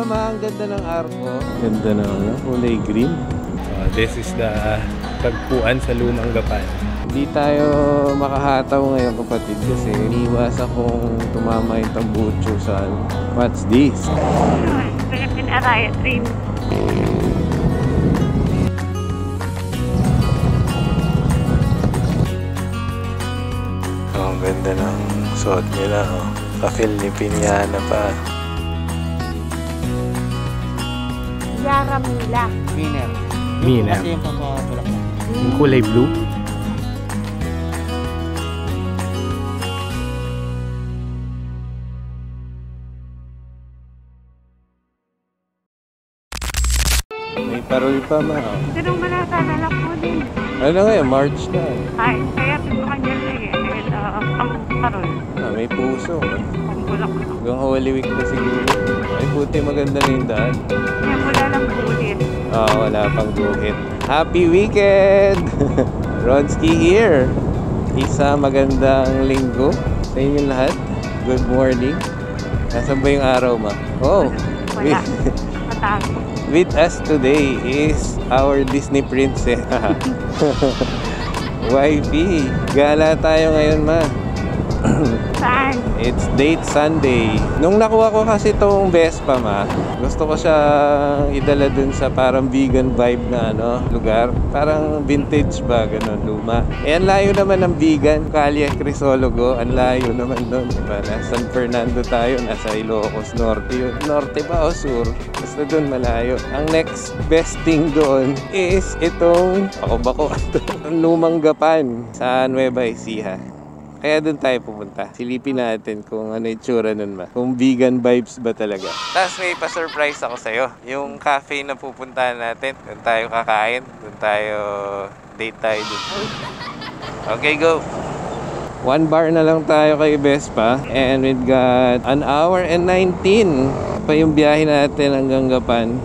ba ang ganda ng arko? Ganda ng kulay green. This is the tagpuan sa Lumang Gapan. Hindi tayo makahataw ngayon kapatid kasi iniwas akong tumama yung tambucho sa what's this? Philippine Araya Dream. Ang ganda ng suot nila, oh. Ka-Filipiniana pa. Yara Mila. Miner. Miner. Kasi yung pagkatulak mo. Yung kulay blue. May parol pa ma. Sinong malata na lang po din. Ano ngayon? March na. Ay, kaya po kanya na eh. Ang parol. May puso. Ang bulak na. Hanggang Holy Week na siguro. Ay puti, maganda na yung daan. Kaya wala lang bulit. Wala pang guhit. Happy weekend! Ronski here. Isa magandang linggo sa inyong lahat. Good morning. Nasaan ba yung araw ma? Oh! Wala. Matako. With us today is our Disney princess. Wifey, gala tayo ngayon ma. Saan? It's date Sunday. Nung nakuha ko kasi itong Vespa ma, gusto ko siya idala dun sa parang vegan vibe na lugar. Parang vintage ba, ganun, luma. Ang layo naman ng vegan, Calle Crisologo, ang layo naman dun. Diba? San Fernando tayo, nasa Ilocos Norte yun. Norte ba o Sur? Basta dun malayo. Ang next best thing doon is itong bako-bako. Ang Lumang Gapan sa Nueva Ecija. Kaya doon tayo pupunta. Silipin natin kung ano yung tsura nun ba. Kung vegan vibes ba talaga. Tapos may pa-surprise ako sa'yo. Yung cafe na pupuntahan natin. Doon tayo kakain. Doon tayo date tayo doon. Okay, go! 1 bar na lang tayo kay Vespa. And we've got 1 hour and 19 pa yung biyahe natin hanggang Gapan.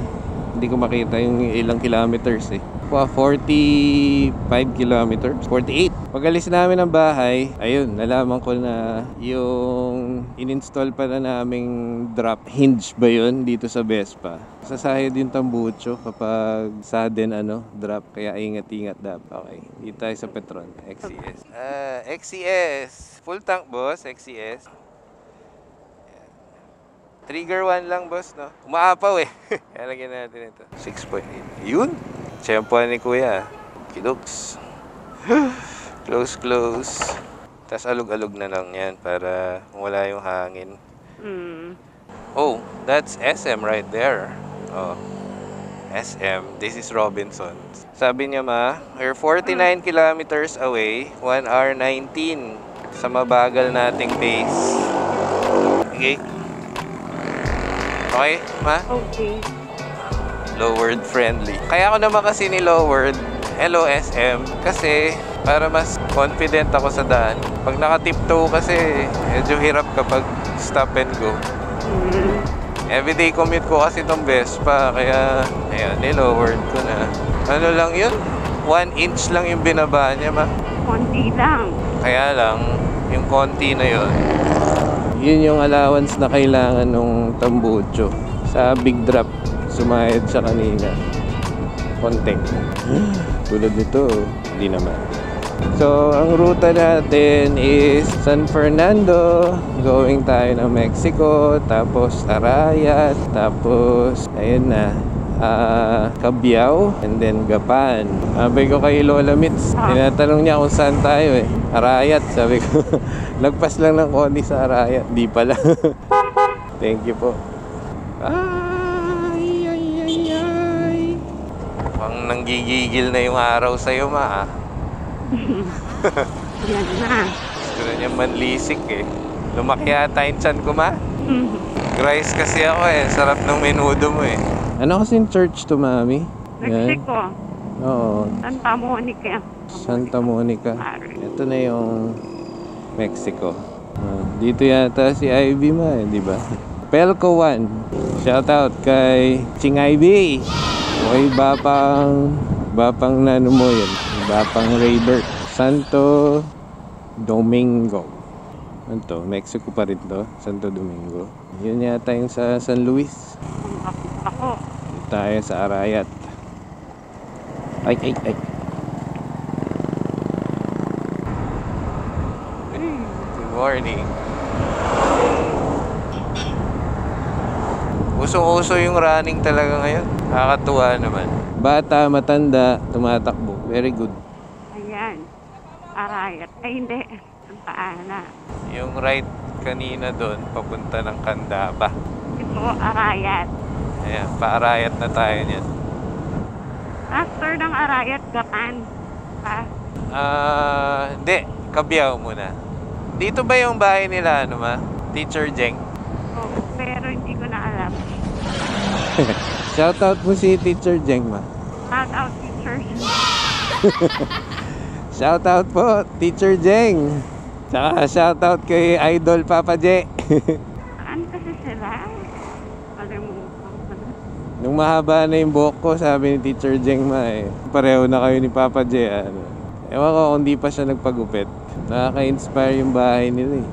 Hindi ko makita yung ilang kilometers eh. 45 kilometers, 48. Pag-alis namin ng bahay, ayun, nalaman ko na yung in-install pa na naming drop hinge ba yun dito sa Vespa. Sasayad yung tambucho kapag sudden drop, kaya ingat-ingat dapat. Okay, dito tayo sa Petron, XCS. XCS, full tank boss, XCS. Trigger 1 lang boss, no? Umaapaw eh. Kaya lagyan natin ito. 6.8. Yun! Tiyempo ni kuya. Kidoks. Close. Tapos alog-alog na lang yan para wala yung hangin. Oh, that's SM right there. Oh, SM. This is Robinson. Sabi niya ma, we're 49 kilometers away. 1 hour 19 sa mabagal nating pace. Okay? Okay, ma? Okay. Lowered friendly. Kaya ako naman kasi ni-lowered LOSM kasi para mas confident ako sa daan. Pag naka-tiptoe kasi medyo hirap kapag stop and go. Everyday commute ko kasi itong Vespa kaya ayan, ni-lowered ko na. Ano lang yun? 1 inch lang yung binaba niya ma. Konti lang. Kaya lang, yung konti na yun. Yun yung allowance na kailangan ng tambucho sa big drop. Sumayad siya kanina. Konting. Tulad nito, hindi naman. So, ang ruta natin is San Fernando. Going tayo ng Mexico. Tapos Arayat. Tapos, ayun na. Cabiao. And then Gapan. Sabi ko kay Lola Mitz. Tinatanong niya kung saan tayo eh. Arayat. Sabi ko, lagpas lang ng konti sa Arayat. Di pala. Thank you po. Nanggigigil na yung araw sa'yo, ma. Yan na. Gusto na niya manlisik eh. Lumaki yata yung tiyan ko, ma. Rice kasi ako eh. Sarap ng menudo mo eh. Ano kasing church to, mami? Mexico. Oo. Santa Monica. Santa Monica. Ito na yung Mexico. Dito yata si Ivy, ma, eh, di ba? Pelco 1. Shoutout kay Ching Ivy. Okay, bapang nano mo yun. Bapang Raybert. Santo Domingo. Ano to? Mexico pa rin to. Santo Domingo. Yun yata yung sa San Luis. tayo sa Arayat. Ay. Good morning. Usong-uso yung running talaga ngayon. Nakakatuwa naman. Bata, matanda, tumatakbo. Very good. Ayan. Arayat. Ay, hindi. Ang paana. Yung right kanina doon, papunta ng Candaba. Ito, Arayat. Ayan, pa-Arayat na tayo niyan. After ng Arayat, Gapan. Hindi. Kabiyaw muna. Dito ba yung bahay nila, ano ma? Teacher Jeng? Oo, pero hindi ko na alam. Shoutout mo si Teacher Jeng, ma. Shout out, teachers. Shoutout po, Teacher Jeng. Tsaka shoutout kay Idol Papa J. Saan kasi sila? Kalimutan ko na. Nung mahaba na yung buhok ko, sabi ni Teacher Jeng ma pareho na kayo ni Papa J. Ewan ko kung di pa siya nagpagupit. Nakaka-inspire yung bahay nila eh.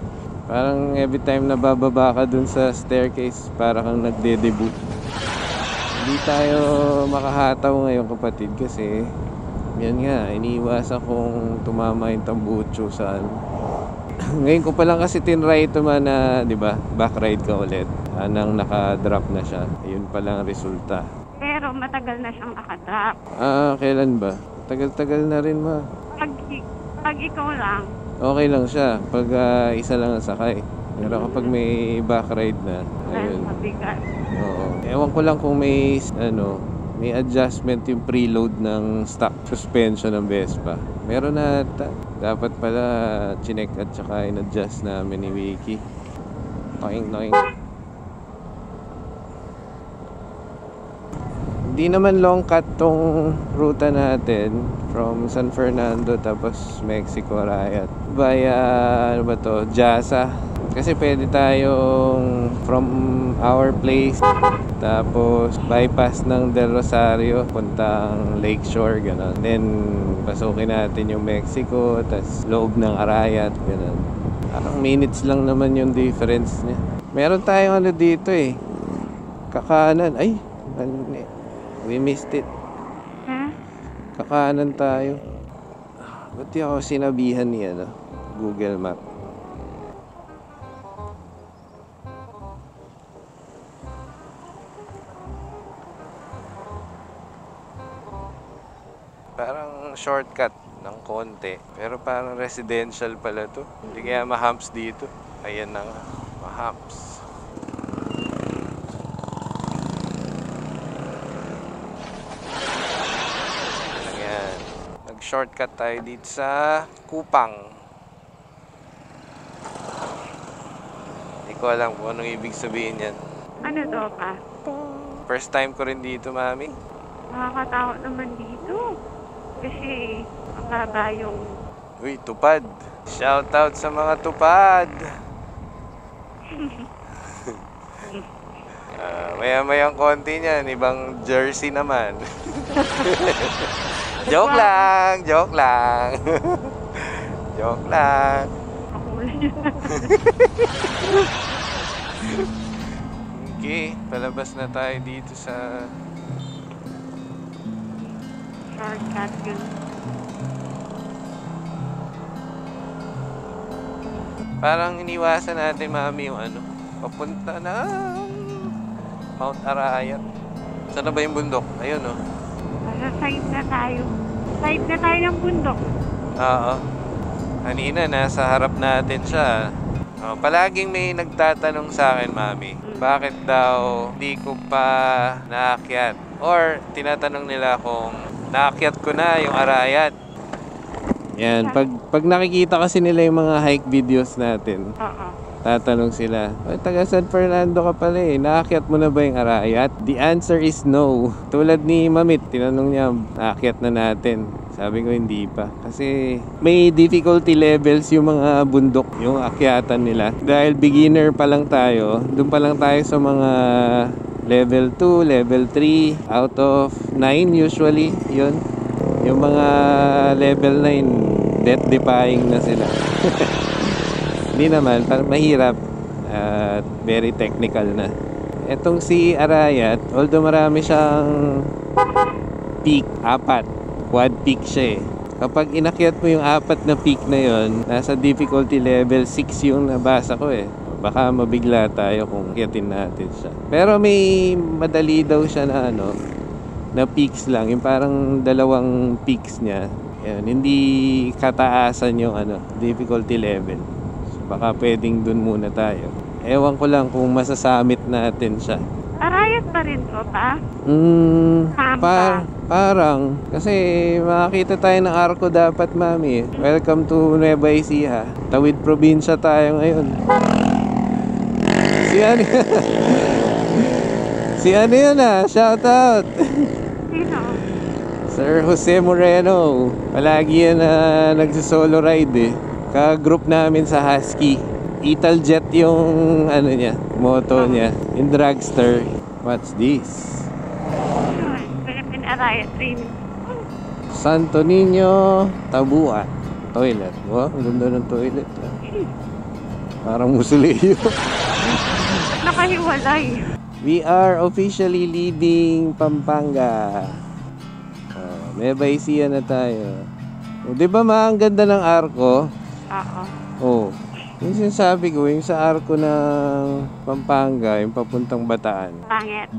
Parang every time na bababa ka dun sa staircase, para kang nagde-debut. Hindi tayo makahataw ngayon kapatid kasi yan nga, iniiwasan kong tumama yung tambucho sa ngayon ko pa lang kasi tinry ito man na, di ba, back ride ka ulit. Nang naka-drop na siya. Ayun pa lang resulta. Pero matagal na siyang nakadrop. Kailan ba? Tagal-tagal na rin ma. Pag ikaw lang, Okay lang siya pag isa lang ang sakay. Pero kapag may back ride na, dahil ayun. mabigat. Oo. Ewan ko lang kung may may adjustment yung preload ng stock suspension ng Vespa. Meron na dapat pala chinek at saka in-adjust namin ni Wiki. Noing. Hindi naman long cut tong ruta natin from San Fernando tapos Mexico Arayat via Jasa. Kasi pwede tayong from our place tapos bypass ng Del Rosario puntang Lakeshore gano'n. Then pasukin natin yung Mexico tapos loob ng Arayat gano'n. Parang minutes lang naman yung difference niya. Meron tayong dito kakanan. Ay, we missed it. Kakanan tayo. Ba't di ako sinabihan ni Google Map? Parang shortcut ng konti. Pero parang residential pala to. Hindi kaya ma-humps dito. Ayan na nga. Ma-humps. Ayan. Nag-shortcut tayo dito sa Kupang. Hindi ko alam kung anong ibig sabihin yan. Ano to pa? First time ko rin dito, mami. Nakakatakot naman dito. Kasi makaba yung... Uy, tupad. Shoutout sa mga tupad. Maya-mayang konti niyan. Ibang jersey naman. Joke lang. Joke lang. Joke lang. Okay, palabas na tayo dito sa... shortcut yun. Parang iniwasan natin, mami, yung papunta na Mount Arayat. Saan na ba yung bundok? Ayun, Para side na tayo. Side na tayo ng bundok. Oo. Kanina, nasa harap natin siya. Palaging may nagtatanong sa akin, mami, bakit daw di ko pa naakyat? Or tinatanong nila kung naakyat ko na yung Arayat. Yan, pag nakikita kasi nila yung mga hike videos natin, Oo. tatanong sila, taga San Fernando ka pala naakyat mo na ba yung Arayat? The answer is no. Tulad ni Mamit, tinanong niya, naakyat na natin. Sabi ko hindi pa. Kasi may difficulty levels yung mga bundok, yung akyatan nila. Dahil beginner pa lang tayo, doon pa lang tayo sa mga level 2, level 3, out of 9 usually, yun. Yung mga level 9, death-defying na sila. Hindi naman, parang mahirap at very technical na. Etong si Arayat, although marami siyang peak, 4. Quad peak siya eh. Kapag inakyat mo yung 4 na peak na yon, nasa difficulty level 6 yung nabasa ko eh. Baka mabigla tayo kung akyatin natin siya. Pero may madali daw siya na na peaks lang. Yung parang 2 peaks niya. Yan, hindi kataasan yung difficulty level. So, baka pwedeng dun muna tayo. Ewan ko lang kung masasamit natin siya. Arayat pa rin to, pa? Parang kasi makakita tayo ng arko dapat, mami. Welcome to Nueva Ecija. Tawid probinsya tayo ngayon. Si ano yun shout out. Sino? Sir Jose Moreno. Palagi yan nagsisolo ride eh. Ka-group namin sa Husky. Italjet yung niya, moto niya. In dragster. What's this? Philippine Arayat training. Santo Niño, Tabua. Toilet. Wow, ang ganda ng toilet. Parang musuleyo. Nakahiwalay. We are officially leaving Pampanga. Nueva Ecija na tayo. Di ba ang ganda ng arko? Oo. Yung sinasabi ko, yung sa arko ng Pampanga, yung papuntang Bataan. Pangit.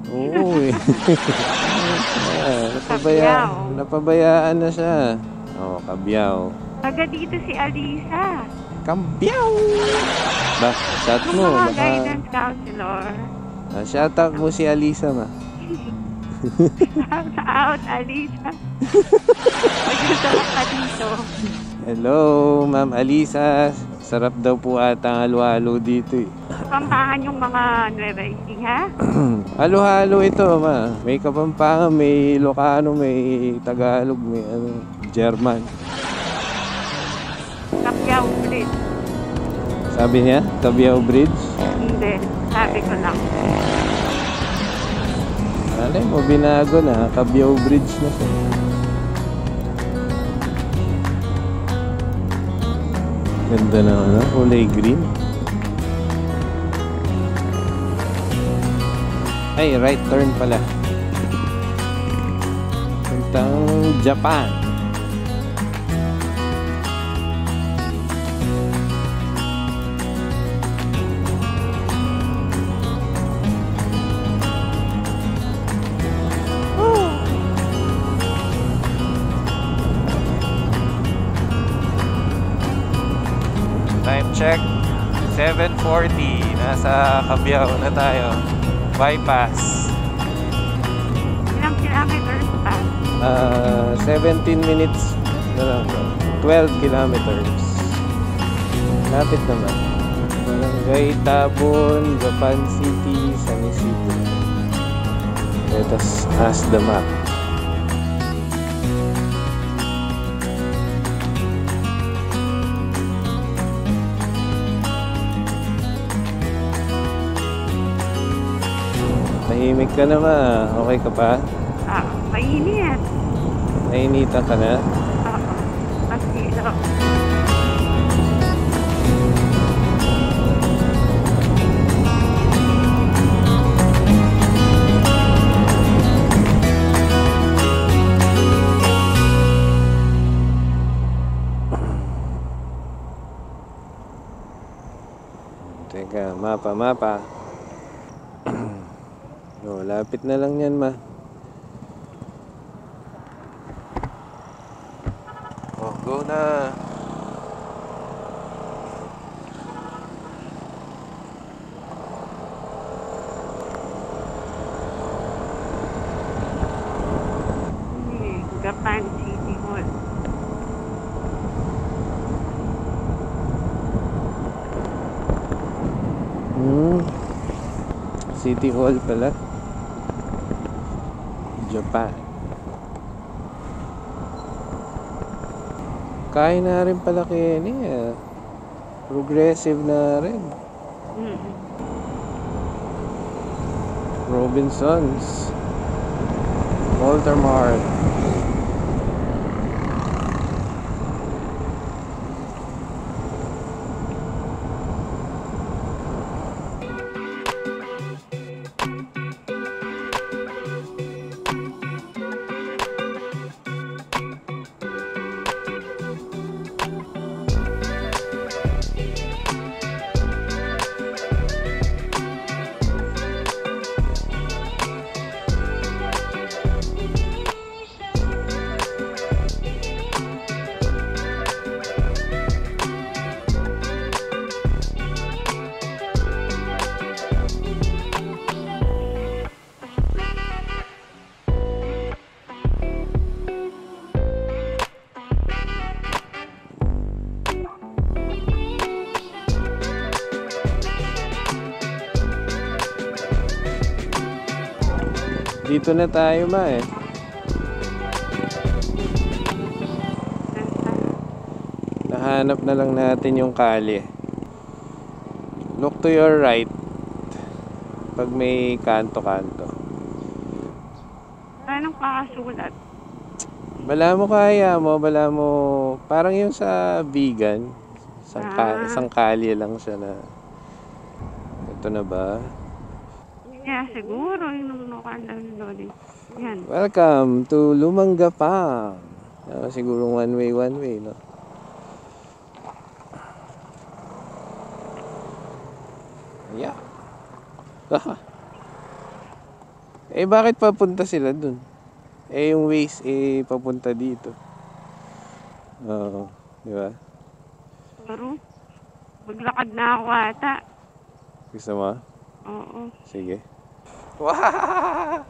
Oo eh. Napabayaan na siya. Kabyaw. Taga dito si Alisa. Kabyaw! Shout Yung mo. mga guidance counselor. Shout out mo si Alisa, ma. Shout out, Alisa. Nagsasalap ka dito. Hello, Ma'am Alisa. Sarap daw po ata ang halo-halo dito eh. Pampangan yung mga Nueva Ecija. Halo-halo ito, ma. May Kapampangan, may Ilocano, may Tagalog, may German. Kapyaw Bridge. Sabi niya, Cabiao Bridge. Hindi, sabi ko lang. Alay mo, binago na. Cabiao Bridge na siya. Ganda na kulay green. Ay, right turn pala. Puntang Japan. Time check 7:40. Nasa Cabiao na tayo. Bypass. Ilang kilometers pa? 17 minutes na lang. 12 kilometers. Lapit naman. Barangay Tabon, Gapan City, San Isidro. Let us ask the map. Tahimik ka naman. Okay ka pa? Mainit. Nainitan ka na? Oo. Pasilo. Teka, mapa. Lapit na lang yan, ma. Go na. Gapan City Hall. City Hall pala. Japan. Kain na rin pala kaya niya. Progressive na rin. Robinsons. Walter Mart. Dito na tayo ma eh. Nahanap na lang natin yung kalye. Look to your right. Pag may kanto-kanto. Anong kakasulat? Bala mo kaya mo, bala mo. Parang yung sa vegan. Isang kalye lang siya na. Ito na ba? Yeah, siguro yung nunukan lang yung lodi. Yan. Welcome to Lumanggapang. Siguro one way, no? Yeah. Eh, bakit papunta sila dun? Eh, yung ways, papunta dito. Oo, di ba? Siguro, maglakad na ako ata. Gusto mo? Oo. Sige. Wow!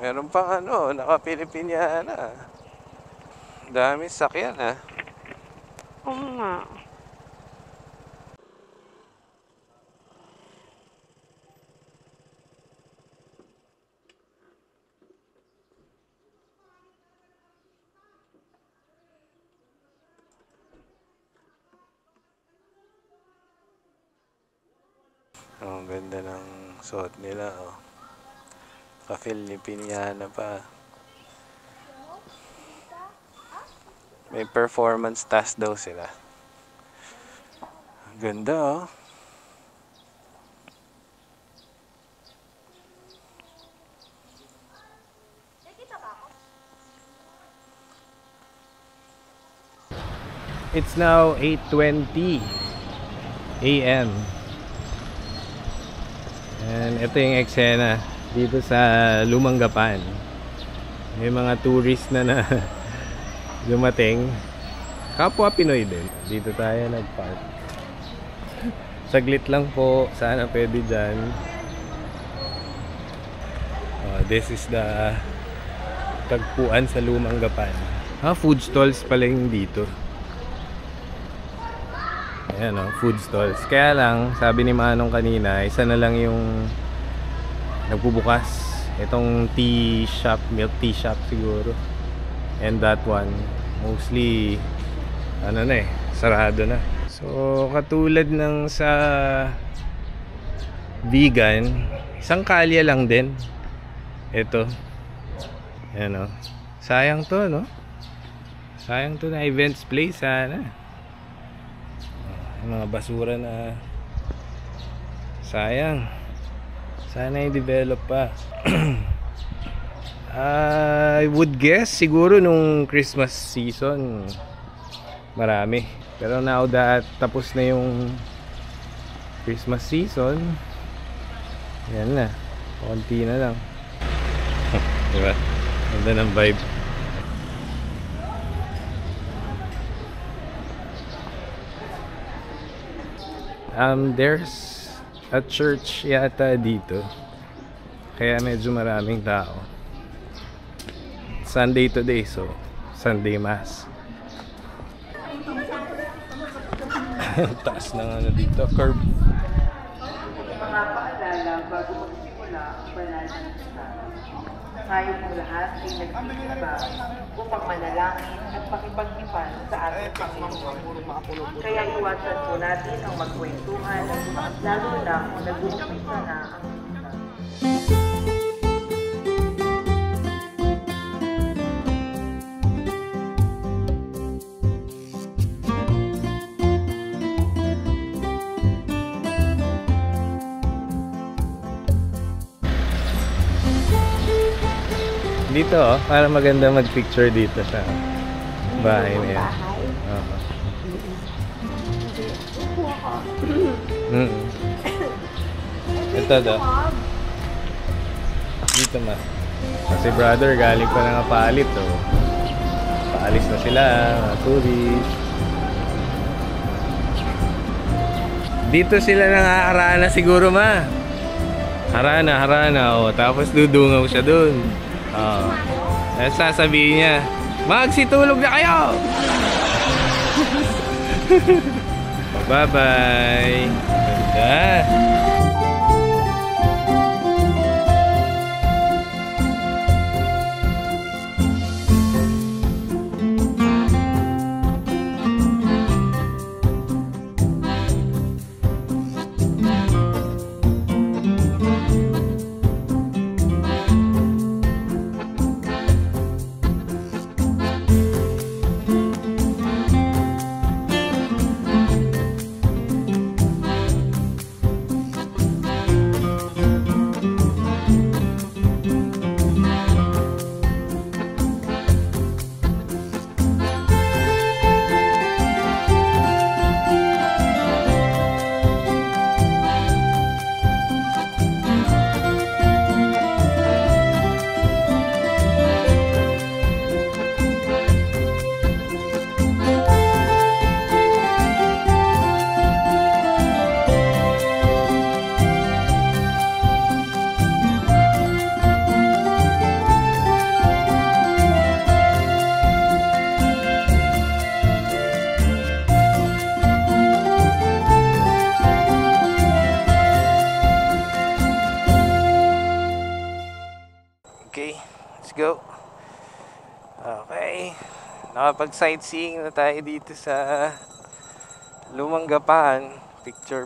Meron pang naka-Pilipiniana. Dami sakyan ha. Oo nga. Ang ganda ng suot nila, oh. Ka-Filipiniana pa. May performance task daw sila. Ganda, oh. It's now 8:20 AM. And ito yung eksena dito sa Lumanggapan. May mga tourist na dumating. Kapwa Pinoy din. Dito tayo nag-park. Saglit lang po. Sana pwede dyan. This is the tagpuan sa Lumanggapan. Food stalls pala yung dito. Ayan o, food stalls. Kaya lang, sabi ni Manong kanina, isa na lang yung nagbubukas. Itong tea shop, milk tea shop siguro. And that one, mostly, sarado na. So, katulad ng sa vegan, isang kalye lang din. Ito. Ayan o. Sayang to, no? Sayang to na events place, sana. Mga basura na sayang. Sana i-develop pa. I would guess siguro nung Christmas season marami. Pero now that tapos na yung Christmas season, yan na. Konti na lang. Diba? Ganda ng vibe. There's a church yata dito. Kaya medyo maraming tao. Sunday today, so Sunday Mass. Taas ng dito, curb. Mga paalala bago magsimula ang banal na misa. Tayo pong lahat ay nagsisimba upang manalangin at pakipagtipan sa ating Panginoon. Kaya iwasan po natin ang magkwentuhan, lalo na kung nag-uumpisa na ang misa. Dito, para maganda mag-picture dito sa bahay na yan. Ito daw. Dito ma. Kasi brother, galing pa na nga paalit, oh. Paalis na sila, mga tourist. Dito sila nangaarana siguro ma. Harana, oh. Tapos dudungaw siya dun. Sasabihin niya, Magsitulog na kayo! Bye-bye! Ganda! Okay, let's go. Okay, nakapag-sightseeing na tayo dito sa Lumang Gapan. Picture.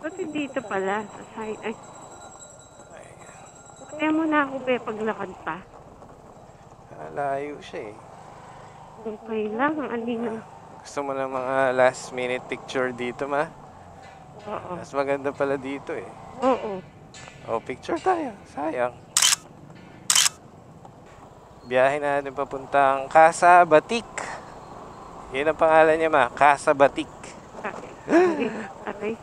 Kasi dito pala, sa side. Ay. Kaya mo na ako, be, paglakad pa. Layo siya eh. Okay lang, ang alinaw. Gusto mo ng mga last minute picture dito, ma? Oo. Mas maganda pala dito eh. Oo. Oh, picture tayo. Sayang. Biyahe natin papuntang Casa Batik. Yun ang pangalan niya, ma. Casa Batik. Okay.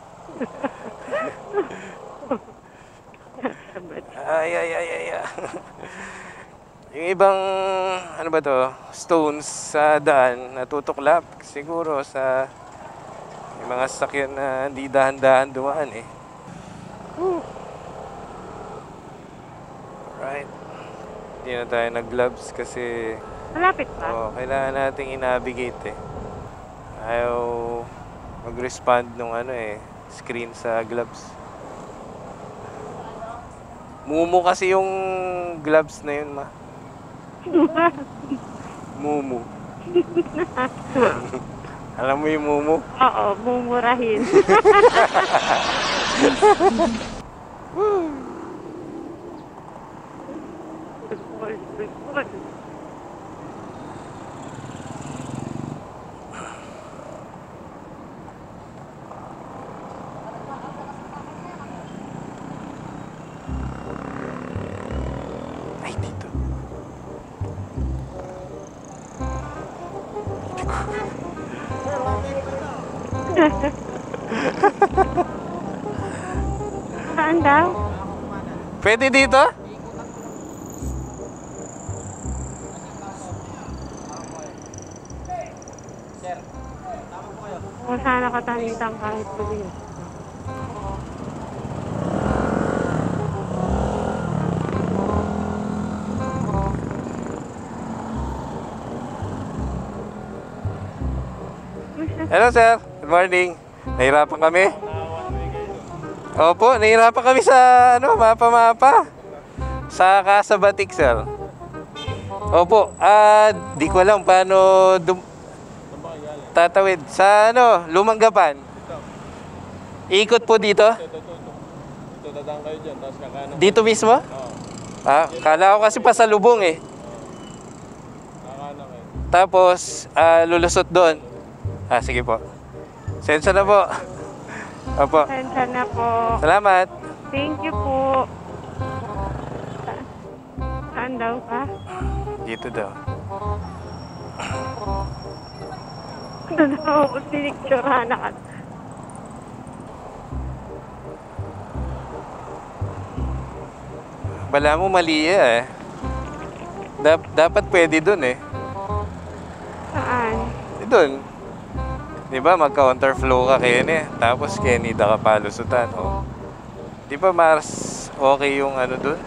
Ay. Yung ibang, ano ba to, stones sa daan, natutuklap. Siguro sa yung mga sasakyan na hindi dahan-dahan dumaan eh. Right. Hindi na tayo nag-gloves kasi Malapit pa? kailangan nating i-navigate eh. Ayaw mag-respond nung screen sa gloves. Mumu kasi yung gloves na yun, ma. Mumu. Alam mo yung mumu? Oo, mumurahin. Ay, dito. Saan daw? Pwede dito? Kung sana katanitan kahit tuloy. Hello, sir. Good morning. Nahirapan kami? Opo, nahirapan kami sa mapa-mapa. Sa Casa Batik, sir. Opo, di ko alam paano tatawid. Sa Lumang Gapan. Ikot po dito? Ito, dadaan kayo dyan, tapos kakanan. Dito mismo? Oo, Kala ko kasi pasalubong eh. kakanan kayo. Tapos, lulusot doon. Sige po. Sensya na po. Opo. Sensya na po. Salamat. Thank you po. Saan daw ka? Dito daw. Ano daw ako sinicturehan na ka? Bala mo mali eh. Dapat pwede dun eh. Saan? Doon. Di ba mag-counterflow ka kayo eh. Tapos Kenida ka palusutan. Oh. Di ba mas okay yung dun?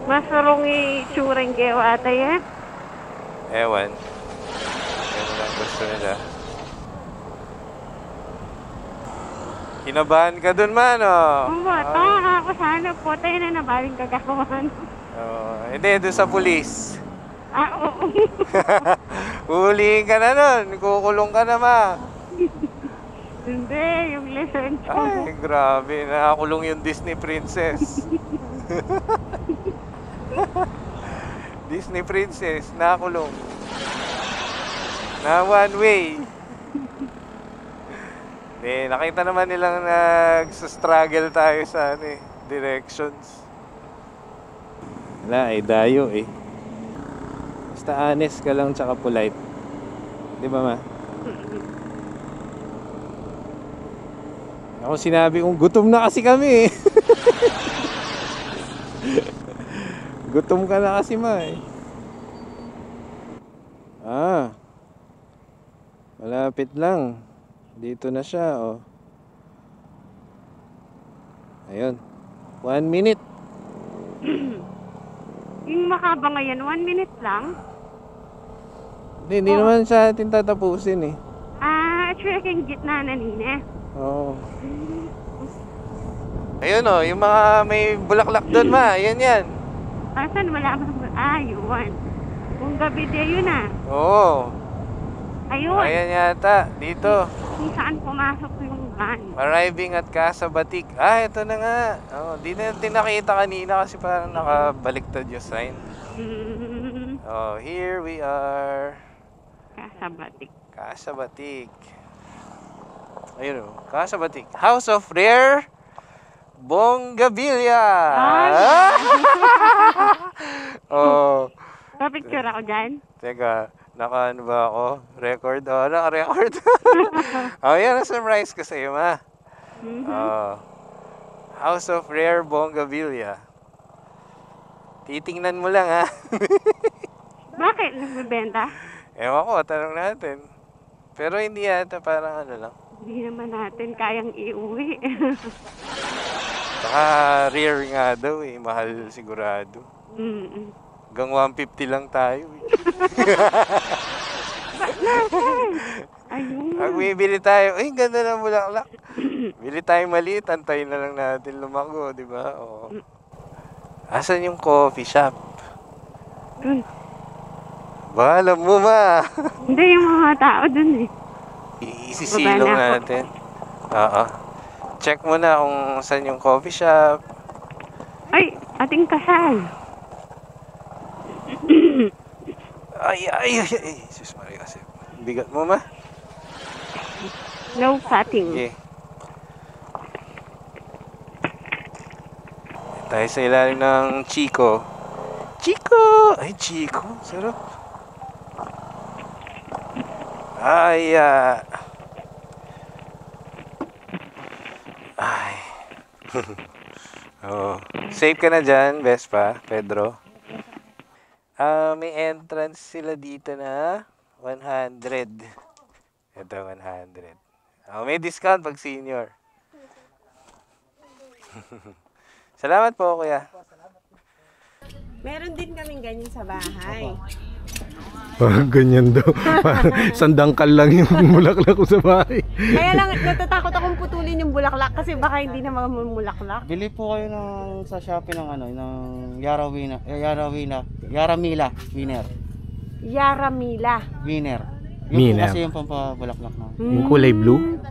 Masurong itsurang gewata yan. Ewan. Yan lang gusto nila. Kinabahan ka dun, man, oh. Tama ako sana po. Tayo na nabaling kagakuhan. Hindi, doon sa pulis. Oo. Huhulihin ka na nun. Kukulong ka na, ma. Hindi, yung lisensya ko. Ay, grabe. Nakakulong yung Disney Princess. Disney Princess, nakakulong. Na one way. Nakita naman nilang nagsastruggle tayo sa directions. Wala, dayo eh. Basta honest ka lang tsaka polite. Di ba, ma? Ako sinabi kong gutom na kasi kami eh. Gutom ka na kasi, ma eh. Malapit lang. Dito na siya, oh. Ayun. 1 minute. Yung makaba ngayon, 1 minute lang. Hindi naman sa atin tatapusin eh. Actually, yung gitna na nina. Oo. Ayun, oh. Yung mga may bulaklak doon, ma. Yan. Saan wala bang... yun. Kung gabi din yun Oo. Ayun. Ayan yata. Dito. Kung saan pumasok yung van. Arriving at Casa Batik. Ito na nga. Di natin nakita kanina kasi parang nakabaliktad yung sign. Here we are. Casa Batik. Casa Batik. Ayun o. Casa Batik. House of Rare Bongabilia. Papicture ako dyan. Teka. Naka-ano ba ako? Record? Naka-record. Yan ang surprise ko sa'yo, ma. House of Rare Bongabilia. Titingnan mo lang, ha? Bakit? Nagbibenta? Ewan ko, tanong natin. Pero hindi yata, parang ano lang. Hindi naman natin kayang iuwi. Saka rare nga daw eh. Mahal sigurado. Hanggang 150 lang tayo eh. Ayun. Pag bibili tayo, ganda ng bulaklak. Bili tayo maliit, antayin na lang natin lumago, di ba? Asan yung coffee shop? Dun. Ba, alam mo, ma. Hindi, yung mga tao dun eh. Isisilong natin. Check mo na kung saan yung coffee shop. Ay, ating kasal. Ay. Jesus Maria kasi. Bigat mo, ma. No cutting. Okay. Tayo sa ilalim ng Chico. Ay, Chico. Sarap. Ay. Safe ka na dyan, Vespa, Pedro. May entrance sila dito na 100. Ito, 100. May discount pag senior. Salamat po, kuya. Meron din kaming ganyan sa bahay. Parang ganyan daw. Parang sandangkal lang yung bulaklak ko sa bahay. Kaya lang natatakot akong putulin yung bulaklak kasi baka hindi na mamulaklak. Bili po kayo sa Shopee ng ng Yaramila winner. Yaramila. Winner. Winner. Kasi yung pampabulaklak na. Yung kulay blue?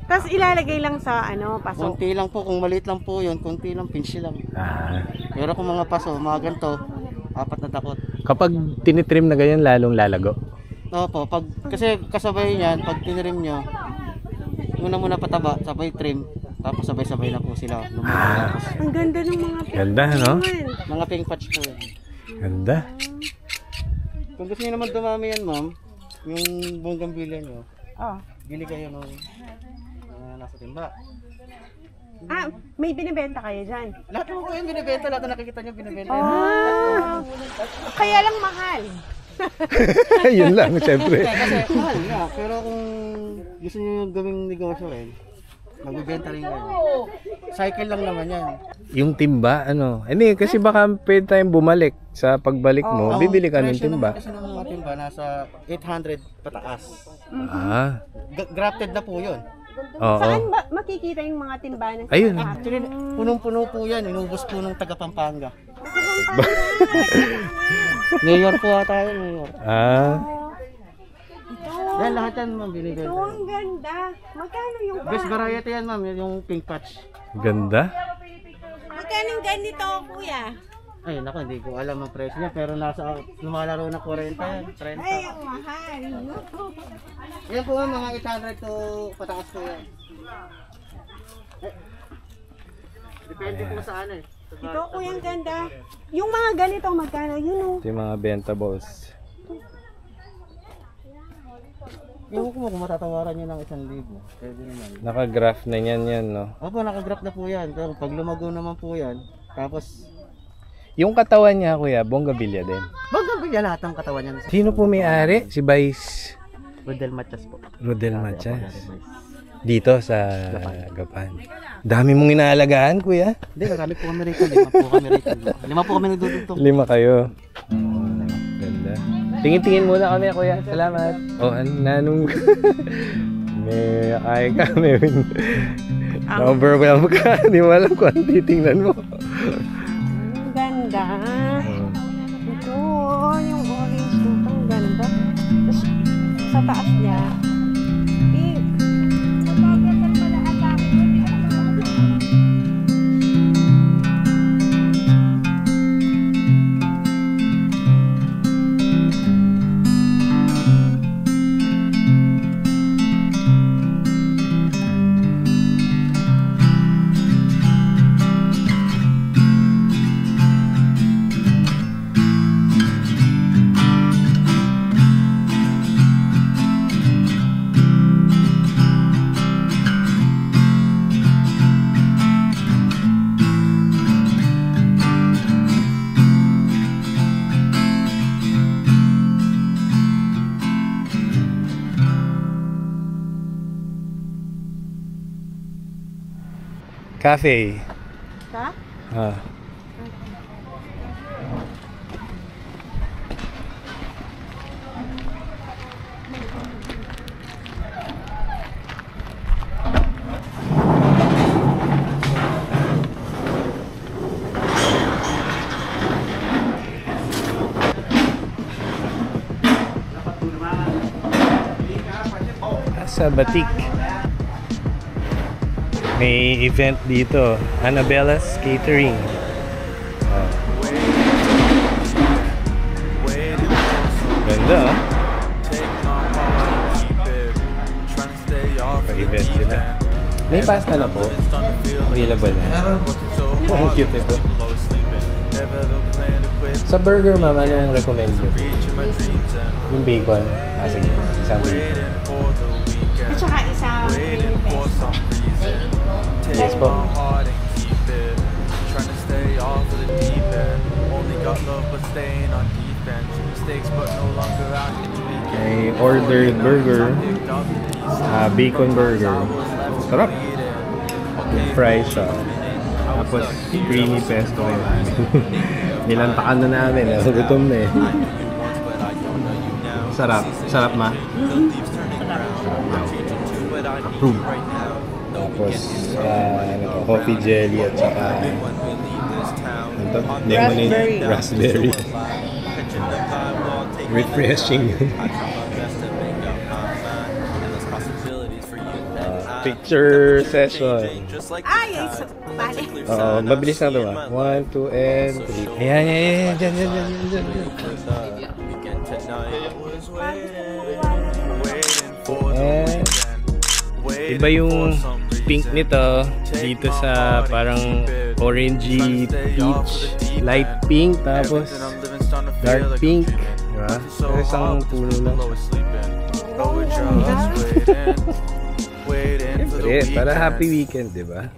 Tapos ilalagay lang sa paso. Konti lang po, kung maliit lang po yun, konti lang, pinch lang. Pero kung mga paso, mga ganito, 4 na takot. Kapag tinitrim na ganyan, lalong lalago? Opo, kasi kasabay niyan, pag tinrim nyo, muna pataba, sabay trim, tapos sabay-sabay na po sila. Ang ganda ng mga pink. Ganda, no? Mga pink patch po yun. Ganda. Kung gusto nyo naman dumami yan, ma'am, yung bonggambilya nyo, bili kayo nung nasa timba. May binibenta kayo dyan? Lahat mo po yung binibenta, lahat na nakikita nyo binibenta. Kaya lang mahal. Yun lang, syempre. Kasi mahal nga, pero kung gusto nyo yung gawing negosyo magbibenta rin yan. Cycle lang naman yan. Yung timba, ano? Hindi, kasi baka pwede tayong bumalik. Sa pagbalik mo, bibili ka ng presyo timba. naman kasi ng mga timba, nasa 800 pataas. Ah, Grafted na po yun. oo. Saan ba makikita yung mga timbanan? Ayun. Actually, punong-puno po yan. Inubos po ng taga Pampanga. Mayor po ata yun, mayor. Ah, Yan, lahat yan, ma'am, binigay. Ito, ang ganda. Magkano yung Best variety yan, ma'am, yung pink patch. ganda. Magkano yung ganito, kuya? Ay, naku, hindi ko alam ang presyo niya, pero nasa lumalaro na 40 yan, 30. Ay, ang mahal. Yan po ma'am, mga 800 to pataas po yan. Depende po sa ano eh. Ito, kuya, ang ganda. Yung mga ganito, magkano? Yun, oh. Ito yung mga bentables. Yung kung matatawaran nyo ng 1,000, pwede naman. Naka-graph na yan, no? Opo, nakagraph na po yan. Pero pag lumago naman po yan, tapos Yung katawan niya, kuya, bonggabilya din. magkabilya lahat ng katawan niyan. Sino po may-ari? Si Vice Rodel Machas po. Rodel Machas. Dito sa Gapan. Dami mong inaalagaan, kuya. Hindi, marami po kami rito. Lima po kami rito. Lima po kami nagdudugtong. 5 kayo. Ganda. Tingin-tingin muna kami, kuya. Salamat. Oh, nanong... may kaya ka, may... Na-overwhelm ka. Hindi mo alam kung ano titingnan mo. Ang ganda. Ito, yung orange dito, ang ganda. Tapos, sa taas niya, pink. Cafe. Ka? Ah. Sa Batik. May event dito, Annabella's Catering. Ganda, ah. Pa-event sila. May pasta na po. Available na. Ang cute ito. Sa burger, ma'am, ano yung recommend nyo? Yung bacon. Ah, sige. Isang bacon. At saka isang peso. Yes po. May ordered burger. Bacon burger. Sarap. Yung fries siya. Tapos creamy pesto kayo namin. Nilantakan na namin. Gutom na eh. Sarap. Sarap, ma? Sarap daw. Approve. Tapos, coffee jelly at saka lemonade, raspberry. Refreshing. Picture session. Ay, bale. Mabilis na ito, ma. 1, 2, and 3. Ayan, ayan, dyan. And iba yung pink nito dito sa parang orangey peach, light pink, tapos dark pink, diba? Pero isang puno lang. Siyempre, para happy weekend, diba?